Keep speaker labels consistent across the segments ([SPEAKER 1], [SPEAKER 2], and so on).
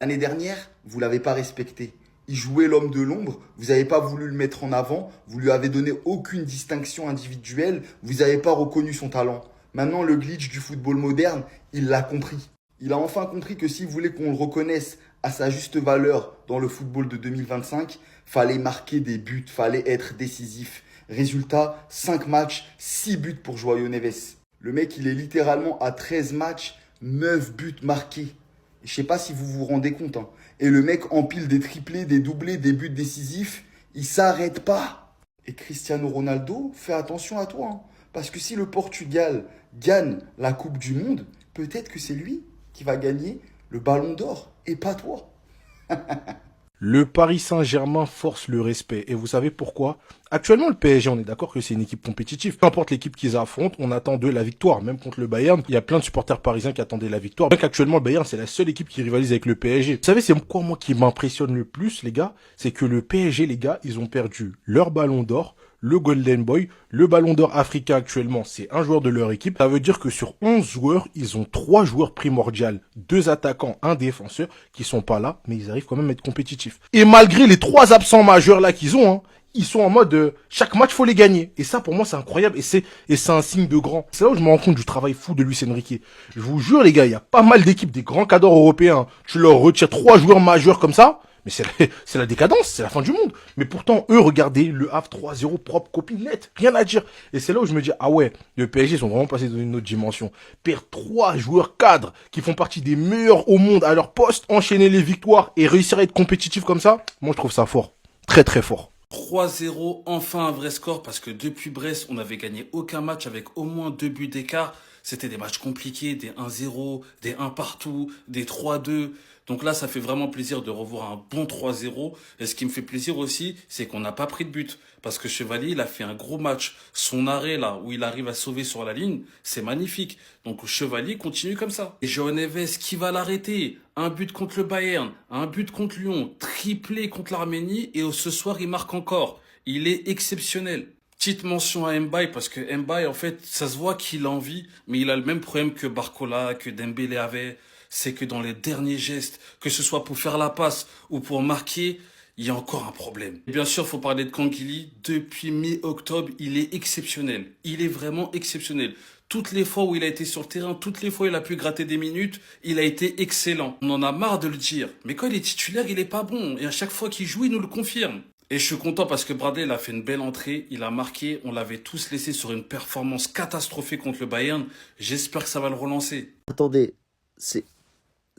[SPEAKER 1] L'année dernière, vous ne l'avez pas respecté. Il jouait l'homme de l'ombre, vous n'avez pas voulu le mettre en avant, vous lui avez donné aucune distinction individuelle, vous n'avez pas reconnu son talent. Maintenant, le glitch du football moderne, il l'a compris. Il a enfin compris que s'il voulait qu'on le reconnaisse à sa juste valeur dans le football de 2025, fallait marquer des buts, fallait être décisif. Résultat, 5 matchs, 6 buts pour Joao Neves. Le mec, il est littéralement à 13 matchs, 9 buts marqués. Je sais pas si vous vous rendez compte, hein. Et le mec empile des triplés, des doublés, des buts décisifs. Il s'arrête pas. Et Cristiano Ronaldo, fais attention à toi, hein. Parce que si le Portugal gagne la Coupe du Monde, peut-être que c'est lui qui va gagner le Ballon d'Or et pas toi.
[SPEAKER 2] Le Paris Saint-Germain force le respect. Et vous savez pourquoi? Actuellement, le PSG, on est d'accord que c'est une équipe compétitive. Peu importe l'équipe qu'ils affrontent, on attend d'eux la victoire. Même contre le Bayern, il y a plein de supporters parisiens qui attendaient la victoire. Donc actuellement, le Bayern, c'est la seule équipe qui rivalise avec le PSG. Vous savez, c'est quoi, moi, qui m'impressionne le plus, les gars? C'est que le PSG, les gars, ils ont perdu leur Ballon d'Or, le Golden Boy, le Ballon d'Or africain actuellement, c'est un joueur de leur équipe. Ça veut dire que sur 11 joueurs, ils ont 3 joueurs primordiaux, 2 attaquants, un défenseur, qui sont pas là, mais ils arrivent quand même à être compétitifs. Et malgré les 3 absents majeurs là qu'ils ont, hein, ils sont en mode chaque match faut les gagner. Et ça pour moi c'est incroyable et c'est un signe de grand. C'est là où je me rends compte du travail fou de Luis Enrique. Je vous jure les gars, il y a pas mal d'équipes des grands cadors européens. Tu leur retires 3 joueurs majeurs comme ça, mais c'est la décadence, c'est la fin du monde. Mais pourtant, eux, regardez, le Havre 3-0, propre, copine nette, rien à dire. Et c'est là où je me dis, ah ouais, le PSG sont vraiment passés dans une autre dimension. Perdre 3 joueurs cadres qui font partie des meilleurs au monde à leur poste, enchaîner les victoires et réussir à être compétitif comme ça, moi je trouve ça fort. Très très fort.
[SPEAKER 3] 3-0, enfin un vrai score, parce que depuis Brest, on n'avait gagné aucun match avec au moins 2 buts d'écart. C'était des matchs compliqués, des 1-0, des 1 partout, des 3-2. Donc là, ça fait vraiment plaisir de revoir un bon 3-0. Et ce qui me fait plaisir aussi, c'est qu'on n'a pas pris de but. Parce que Chevalier, il a fait un gros match. Son arrêt, là, où il arrive à sauver sur la ligne, c'est magnifique. Donc Chevalier continue comme ça. Et João Neves, qui va l'arrêter? Un but contre le Bayern, un but contre Lyon, triplé contre l'Arménie, et ce soir, il marque encore. Il est exceptionnel. Petite mention à Mbaye, parce que Mbaye, en fait, ça se voit qu'il a envie, mais il a le même problème que Barcola, que Dembélé avait. C'est que dans les derniers gestes, que ce soit pour faire la passe ou pour marquer, il y a encore un problème. Et bien sûr, il faut parler de Kangili. Depuis mi-octobre, il est exceptionnel. Il est vraiment exceptionnel. Toutes les fois où il a été sur le terrain, toutes les fois où il a pu gratter des minutes, il a été excellent. On en a marre de le dire. Mais quand il est titulaire, il est pas bon. Et à chaque fois qu'il joue, il nous le confirme. Et je suis content parce que Bradley, il a fait une belle entrée. Il a marqué. On l'avait tous laissé sur une performance catastrophique contre le Bayern. J'espère que ça va le relancer.
[SPEAKER 4] Attendez, c'est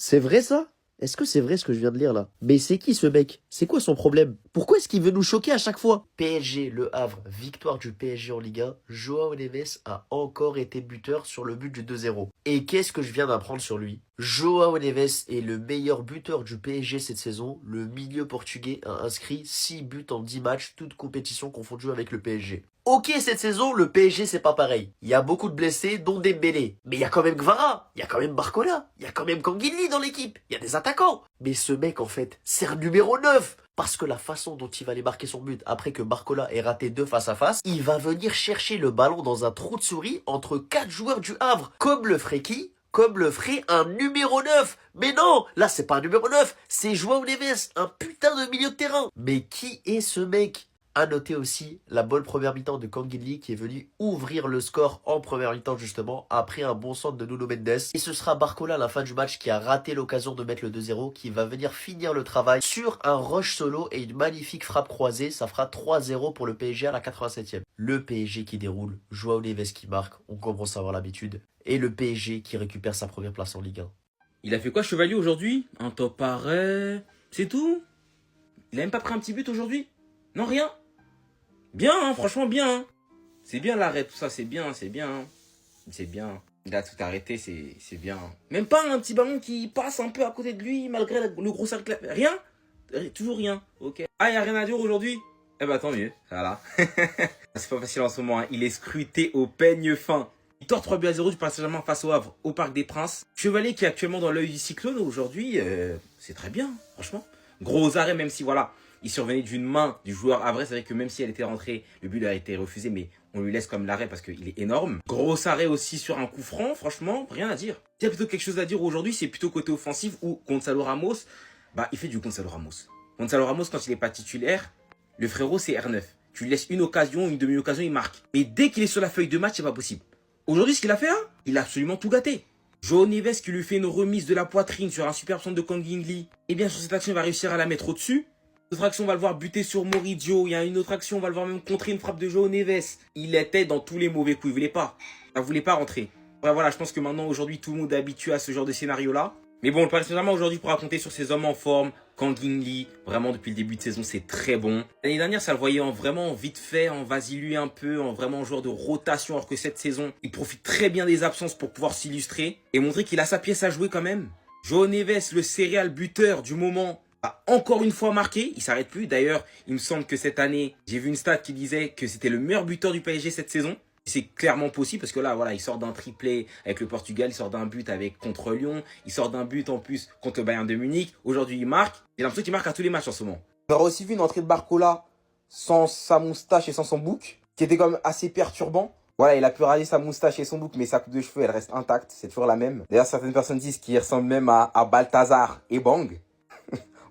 [SPEAKER 4] c'est vrai ça? Est-ce que c'est vrai ce que je viens de lire là? Mais c'est qui ce mec? C'est quoi son problème? Pourquoi est-ce qu'il veut nous choquer à chaque fois? PSG, Le Havre, victoire du PSG en Ligue 1. Joao Neves a encore été buteur sur le but du 2-0. Et qu'est-ce que je viens d'apprendre sur lui? Joao Neves est le meilleur buteur du PSG cette saison. Le milieu portugais a inscrit 6 buts en 10 matchs, toutes compétitions confondues avec le PSG. Ok, cette saison, le PSG, c'est pas pareil. Il y a beaucoup de blessés, dont Dembélé. Mais il y a quand même Gvara, il y a quand même Barcola, il y a quand même Kangili dans l'équipe, il y a des attaquants. Mais ce mec, en fait, c'est un numéro 9. Parce que la façon dont il va aller marquer son but après que Barcola ait raté 2 face à face, il va venir chercher le ballon dans un trou de souris entre 4 joueurs du Havre. Comme le ferait qui? Comme le ferait un numéro 9. Mais non, là c'est pas un numéro 9, c'est Joao Neves, un putain de milieu de terrain. Mais qui est ce mec? À noter aussi la bonne première mi-temps de Kangili qui est venu ouvrir le score en première mi-temps justement après un bon centre de Nuno Mendes. Et ce sera Barcola à la fin du match qui a raté l'occasion de mettre le 2-0 qui va venir finir le travail sur un rush solo et une magnifique frappe croisée. Ça fera 3-0 pour le PSG à la 87e. Le PSG qui déroule, Joao Neves qui marque, on commence à avoir l'habitude. Et le PSG qui récupère sa première place en Ligue 1.
[SPEAKER 5] Il a fait quoi Chevalier aujourd'hui? Un top arrêt. C'est tout? Il a même pas pris un petit but aujourd'hui? Non, rien? Bien, hein, franchement bien. Hein. C'est bien l'arrêt, tout ça, c'est bien, c'est bien. Hein. C'est bien. Il a tout arrêté, c'est bien. Hein. Même pas un petit ballon qui passe un peu à côté de lui, malgré le gros cercle. Rien? Toujours rien, ok. Ah, il n'y a rien à dire aujourd'hui? Eh ben tant mieux, voilà. C'est pas facile en ce moment, hein. Il est scruté au peigne fin. Il tord 3 buts à 0 du Paris Saint-Germain face au Havre, au Parc des Princes. Chevalier qui est actuellement dans l'œil du cyclone aujourd'hui, c'est très bien, franchement. Gros arrêt, même si voilà, il survenait d'une main du joueur havrais. C'est vrai que même si elle était rentrée, le but a été refusé, mais On lui laisse comme l'arrêt parce qu'il est énorme. Gros arrêt aussi sur un coup franc, franchement, rien à dire. Il y a plutôt quelque chose à dire aujourd'hui, c'est plutôt côté offensif où Gonzalo Ramos, il fait du Gonzalo Ramos. Gonzalo Ramos, quand il n'est pas titulaire, le frérot, c'est R9. Tu lui laisses une occasion, une demi-occasion, il marque. Mais dès qu'il est sur la feuille de match, c'est pas possible. Aujourd'hui, ce qu'il a fait, il a absolument tout gâté. Joao Neves qui lui fait une remise de la poitrine sur un superbe centre de Kang In Lee. Et bien sur cette action, il va réussir à la mettre au-dessus. Une autre action, on va le voir buter sur Moridio. Il y a une autre action, on va le voir même contrer une frappe de Joao Neves. Il était dans tous les mauvais coups, il voulait pas. Il voulait pas rentrer. Voilà, je pense que maintenant, aujourd'hui, tout le monde est habitué à ce genre de scénario-là. Mais bon, le Paris Saint-Germain aujourd'hui pourra compter sur ses hommes en forme. Kang In Lee, vraiment depuis le début de saison, c'est très bon. L'année dernière, ça le voyait vraiment vite fait, en vas-y-lui un peu, en vraiment joueur de rotation, alors que cette saison, il profite très bien des absences pour pouvoir s'illustrer et montrer qu'il a sa pièce à jouer quand même. Joao Neves, le serial buteur du moment, a encore une fois marqué, il s'arrête plus. D'ailleurs, il me semble que cette année, j'ai vu une stat qui disait que c'était le meilleur buteur du PSG cette saison. C'est clairement possible parce que là, voilà, il sort d'un triplé avec le Portugal, il sort d'un but contre Lyon, il sort d'un but en plus contre le Bayern de Munich. Aujourd'hui, il marque. J'ai l'impression qu'il marque à tous les matchs en ce moment. On aura aussi vu une entrée de Barcola sans sa moustache et sans son bouc, qui était quand même assez perturbant. Voilà, il a pu raser sa moustache et son bouc, mais sa coupe de cheveux, elle reste intacte. C'est toujours la même. D'ailleurs, certaines personnes disent qu'il ressemble même à Balthazar et Bang.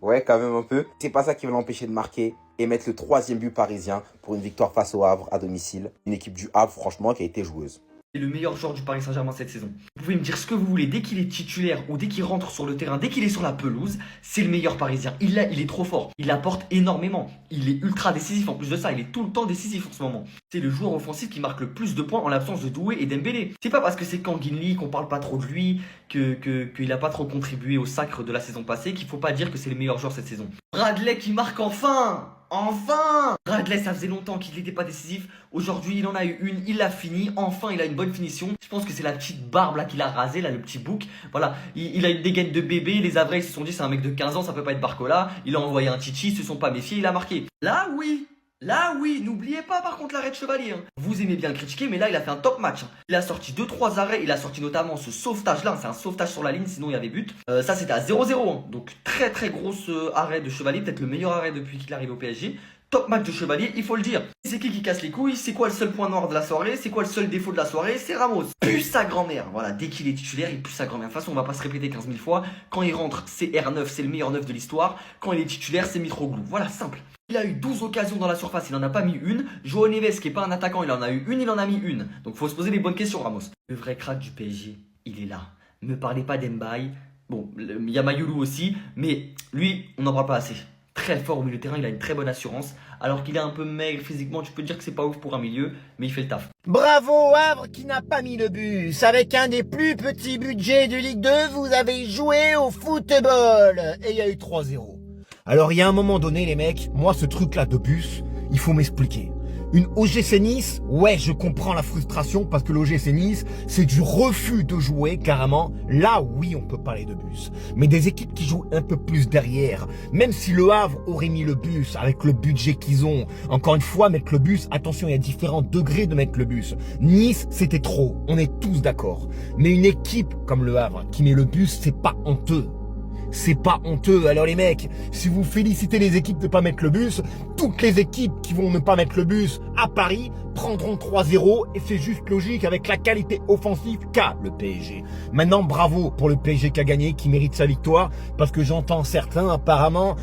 [SPEAKER 5] Ouais, quand même un peu. C'est pas ça qui va l'empêcher de marquer et mettre le 3e but parisien pour une victoire face au Havre à domicile. Une équipe du Havre, franchement, qui a été joueuse.
[SPEAKER 6] C'est le meilleur joueur du Paris Saint-Germain cette saison. Vous pouvez me dire ce que vous voulez, dès qu'il est titulaire ou dès qu'il rentre sur le terrain, dès qu'il est sur la pelouse, c'est le meilleur parisien. Il est trop fort, il apporte énormément, il est ultra décisif. En plus de ça, il est tout le temps décisif en ce moment. C'est le joueur offensif qui marque le plus de points en l'absence de Doué et Dembélé. C'est pas parce que c'est Kang In Lee qu'on parle pas trop de lui, qu'il a pas trop contribué au sacre de la saison passée, qu'il faut pas dire que c'est le meilleur joueur cette saison. Bradley qui marque enfin! Enfin! Bradley, ça faisait longtemps qu'il n'était pas décisif. Aujourd'hui, il en a eu une, il l'a fini. Enfin, il a une bonne finition. Je pense que c'est la petite barbe là qu'il a rasée, là, le petit bouc. Voilà, il a une dégaine de bébé. Les Havrais se sont dit, c'est un mec de 15 ans, ça peut pas être Barcola. Il a envoyé un chichi, ils se sont pas méfiés, il a marqué. Là oui, n'oubliez pas par contre l'arrêt de Chevalier. Vous aimez bien le critiquer, mais là il a fait un top match. Il a sorti 2-3 arrêts, il a sorti notamment ce sauvetage là, c'est un sauvetage sur la ligne, sinon il y avait but. Ça c'était à 0-0, donc très grosse arrêt de Chevalier, peut-être le meilleur arrêt depuis qu'il arrive au PSG. Top match de Chevalier, il faut le dire. C'est qui casse les couilles? C'est quoi le seul point noir de la soirée? C'est quoi le seul défaut de la soirée? C'est Ramos. Pue sa grand-mère. Voilà, dès qu'il est titulaire, il pue sa grand-mère. De toute façon, on va pas se répéter 15 000 fois. Quand il rentre, c'est R9, c'est le meilleur 9 de l'histoire. Quand il est titulaire, c'est Mitroglou. Voilà, simple. Il a eu 12 occasions dans la surface, il en a pas mis une. Joao Neves, qui est pas un attaquant, il en a eu une, il en a mis une. Donc faut se poser les bonnes questions, Ramos. Le vrai crack du PSG, il est là. Me parlez pas d'Mbaye. Bon, il y a Mayoulou aussi, mais lui, on n'en parle pas assez. Très fort au milieu de terrain, il a une très bonne assurance. Alors qu'il est un peu maigre physiquement, tu peux dire que c'est pas ouf pour un milieu, mais il fait le taf.
[SPEAKER 7] Bravo au Havre qui n'a pas mis le bus. Avec un des plus petits budgets de Ligue 2, vous avez joué au football. Et il y a eu 3-0. Alors il y a un moment donné les mecs, moi ce truc là de bus, il faut m'expliquer. Une OGC Nice, ouais je comprends la frustration parce que l'OGC Nice c'est du refus de jouer carrément. Là oui on peut parler de bus. Mais des équipes qui jouent un peu plus derrière, même si le Havre aurait mis le bus avec le budget qu'ils ont. Encore une fois mettre le bus, attention il y a différents degrés de mettre le bus. Nice c'était trop, on est tous d'accord. Mais une équipe comme le Havre qui met le bus c'est pas honteux. C'est pas honteux. Alors les mecs, si vous félicitez les équipes de pas mettre le bus, toutes les équipes qui vont ne pas mettre le bus à Paris prendront 3-0 et c'est juste logique avec la qualité offensive qu'a le PSG. Maintenant, bravo pour le PSG qui a gagné, qui mérite sa victoire, parce que j'entends certains apparemment,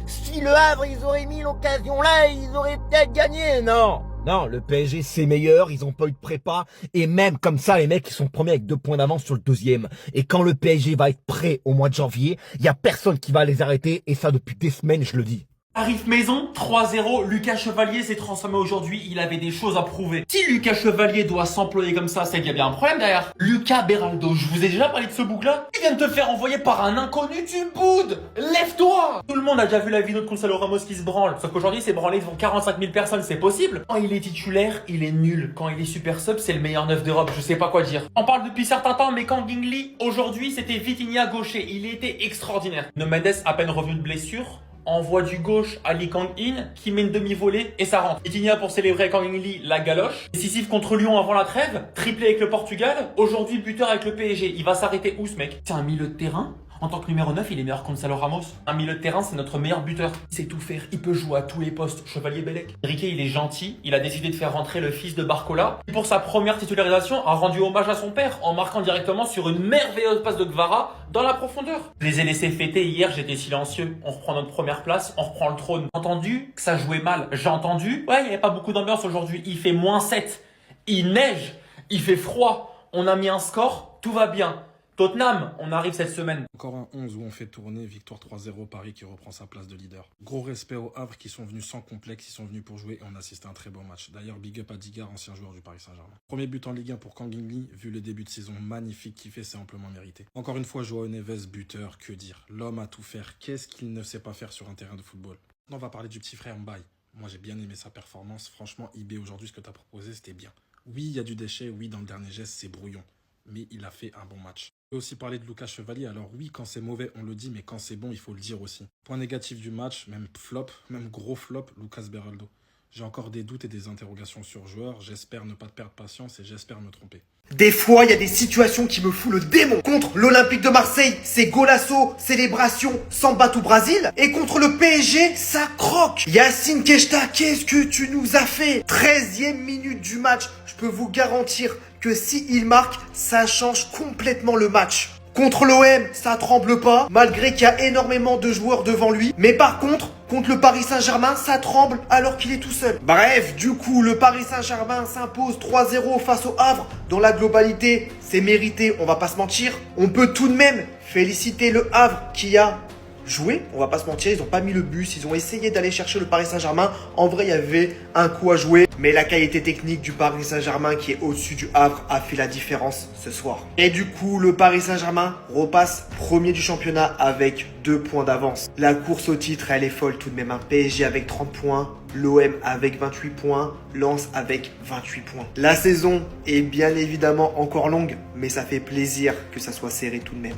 [SPEAKER 7] si le Havre ils auraient mis l'occasion là, ils auraient peut-être gagné. Non, le PSG c'est meilleur, ils ont pas eu de prépa et même comme ça les mecs ils sont premiers avec 2 points d'avance sur le 2e. Et quand le PSG va être prêt au mois de janvier, il y a personne qui va les arrêter et ça depuis des semaines je le dis.
[SPEAKER 8] Tarif maison, 3-0, Lucas Chevalier s'est transformé aujourd'hui, il avait des choses à prouver. Si Lucas Chevalier doit s'employer comme ça, c'est qu'il y a bien un problème derrière. Lucas Beraldo, je vous ai déjà parlé de ce bouc-là. Il vient de te faire envoyer par un inconnu, tu boudes. Lève-toi. Tout le monde a déjà vu la vidéo de Gonzalo Ramos qui se branle, sauf qu'aujourd'hui c'est branlé devant 45 000 personnes, c'est possible. Quand il est titulaire, il est nul. Quand il est super sub, c'est le meilleur 9 d'Europe, je sais pas quoi dire. On parle depuis certains temps, mais Kang In Lee, aujourd'hui c'était Vitinha gaucher, il était extraordinaire. Mendes, à peine revenu de blessure, envoie du gauche à Lee Kang-in qui met une demi-volée et ça rentre. Vitinha pour célébrer Kang In Lee la galoche. Décisif contre Lyon avant la trêve. Triplé avec le Portugal. Aujourd'hui buteur avec le PSG. Il va s'arrêter où ce mec? C'est un milieu de terrain En tant que numéro 9, il est meilleur que Gonzalo Ramos. Un milieu de terrain, c'est notre meilleur buteur. Il sait tout faire, il peut jouer à tous les postes. Chevalier Bellec. Riquet, il est gentil. Il a décidé de faire rentrer le fils de Barcola. Et pour sa première titularisation, a rendu hommage à son père en marquant directement sur une merveilleuse passe de Gvara dans la profondeur. Je les ai laissés fêter hier, j'étais silencieux. On reprend notre première place, on reprend le trône. J'ai entendu que ça jouait mal. J'ai entendu, ouais, il n'y avait pas beaucoup d'ambiance aujourd'hui. Il fait -7. Il neige. Il fait froid. On a mis un score. Tout va bien. Tottenham, on arrive cette semaine.
[SPEAKER 2] Encore un 11 où on fait tourner, victoire 3-0, Paris qui reprend sa place de leader. Gros respect au Havre qui sont venus sans complexe, ils sont venus pour jouer et on assiste à un très beau match. D'ailleurs, big up à Digard, ancien joueur du Paris Saint-Germain. Premier but en Ligue 1 pour Kang In-lee, vu le début de saison magnifique qu'il fait, c'est amplement mérité. Encore une fois, Joao Neves, buteur, que dire. L'homme a tout faire, qu'est-ce qu'il ne sait pas faire sur un terrain de football. On va parler du petit frère Mbaye. Moi, j'ai bien aimé sa performance. Franchement, IB aujourd'hui, ce que tu as proposé, c'était bien. Oui, il y a du déchet, oui, dans le dernier geste, c'est brouillon. Mais il a fait un bon match. On peut aussi parler de Lucas Chevalier. Alors oui, quand c'est mauvais, on le dit, mais quand c'est bon, il faut le dire aussi. Point négatif du match, même flop, même gros flop, Lucas Beraldo. J'ai encore des doutes et des interrogations sur le joueur. J'espère ne pas perdre patience et j'espère me tromper.
[SPEAKER 7] Des fois, il y a des situations qui me foutent le démon. Contre l'Olympique de Marseille, c'est golasso, célébration, samba tout Brésil. Et contre le PSG, ça croque. Yacine Keshta, qu'est-ce que tu nous as fait? 13e minute du match. Je peux vous garantir que si il marque, ça change complètement le match. Contre l'OM, ça tremble pas, malgré qu'il y a énormément de joueurs devant lui. Mais par contre le Paris Saint-Germain, ça tremble alors qu'il est tout seul. Bref, du coup, le Paris Saint-Germain s'impose 3-0 face au Havre. Dans la globalité, c'est mérité, on va pas se mentir. On peut tout de même féliciter le Havre qui a joué, on va pas se mentir, ils ont pas mis le bus, ils ont essayé d'aller chercher le Paris Saint-Germain. En vrai, il y avait un coup à jouer, mais la qualité technique du Paris Saint-Germain qui est au-dessus du Havre a fait la différence ce soir. Et du coup, le Paris Saint-Germain repasse premier du championnat avec 2 points d'avance. La course au titre, elle est folle tout de même. Un PSG avec 30 points, l'OM avec 28 points, Lens avec 28 points. La saison est bien évidemment encore longue, mais ça fait plaisir que ça soit serré tout de même.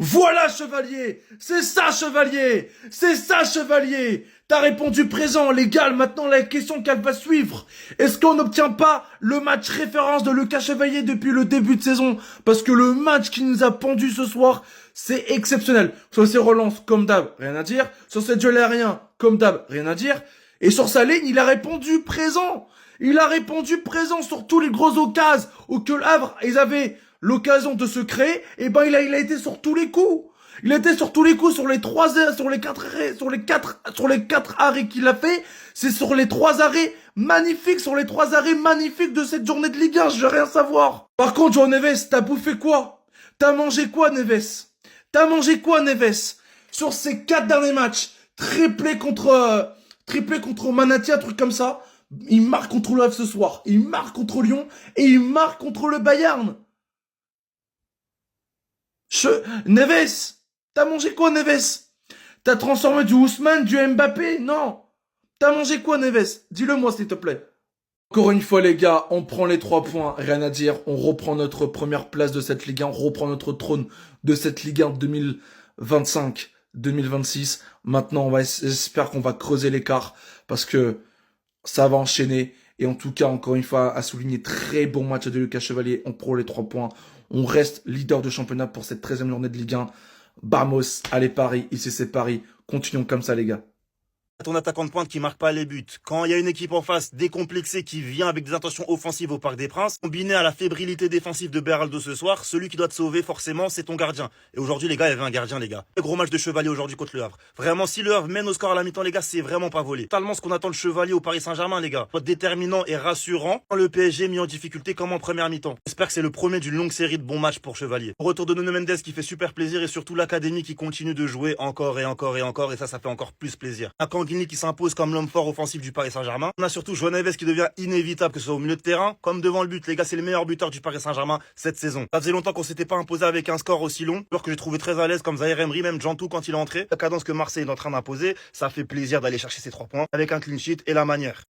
[SPEAKER 2] Voilà, Chevalier! C'est ça, Chevalier! C'est ça, Chevalier! T'as répondu présent, légal. Maintenant, la question qu'elle va suivre. Est-ce qu'on n'obtient pas le match référence de Lucas Chevalier depuis le début de saison? Parce que le match qui nous a pendu ce soir, c'est exceptionnel. Sur ses relances, comme d'hab, rien à dire. Sur ses duels aériens, comme d'hab, rien à dire. Et sur sa ligne, il a répondu présent. Il a répondu présent sur tous les gros occasions où que le Havre, ils avaient l'occasion de se créer, et ben il a été sur tous les coups. Il était sur tous les coups, sur les 4 arrêts qu'il a fait. C'est sur les 3 arrêts magnifiques, de cette journée de Ligue 1, je veux rien savoir. Par contre, Joao Neves, t'as bouffé quoi? T'as mangé quoi, Neves? Sur ces 4 derniers matchs, triplé contre Manatia, un truc comme ça. Il marque contre le Havre ce soir, il marque contre Lyon, et il marque contre le Bayern. Neves, t'as mangé quoi, Neves? T'as transformé du Ousmane, du Mbappé? Non. T'as mangé quoi, Neves? Dis-le-moi, s'il te plaît. Encore une fois, les gars, on prend les 3 points, rien à dire. On reprend notre première place de cette Ligue 1, on reprend notre trône de cette Ligue 1 2025-2026. Maintenant, j'espère qu'on va creuser l'écart parce que ça va enchaîner. Et en tout cas, encore une fois, à souligner, très bon match de Lucas Chevalier. On prend les 3 points. On reste leader de championnat pour cette 13e journée de Ligue 1. Vamos, allez Paris, ici c'est Paris. Continuons comme ça, les gars.
[SPEAKER 9] Ton attaquant de pointe qui marque pas les buts. Quand il y a une équipe en face décomplexée qui vient avec des intentions offensives au Parc des Princes, combiné à la fébrilité défensive de Beraldo ce soir, celui qui doit te sauver forcément, c'est ton gardien. Et aujourd'hui, les gars, il y avait un gardien, les gars. Le gros match de Chevalier aujourd'hui contre le Havre. Vraiment, si le Havre mène au score à la mi-temps, les gars, c'est vraiment pas volé. Totalement ce qu'on attend de Chevalier au Paris Saint-Germain, les gars. Déterminant et rassurant. Le PSG mis en difficulté comme en première mi-temps. J'espère que c'est le premier d'une longue série de bons matchs pour Chevalier. Retour de Nuno Mendes qui fait super plaisir et surtout l'académie qui continue de jouer encore et encore et encore et ça fait encore plus plaisir. Un Kang In-lee qui s'impose comme l'homme fort offensif du Paris Saint-Germain. On a surtout Joao Neves qui devient inévitable, que ce soit au milieu de terrain, comme devant le but. Les gars, c'est le meilleur buteur du Paris Saint-Germain cette saison. Ça faisait longtemps qu'on s'était pas imposé avec un score aussi long. Alors que j'ai trouvé très à l'aise comme Zahir Emery, même Djantou quand il est entré. La cadence que Marseille est en train d'imposer, ça fait plaisir d'aller chercher ces 3 points avec un clean sheet et la manière.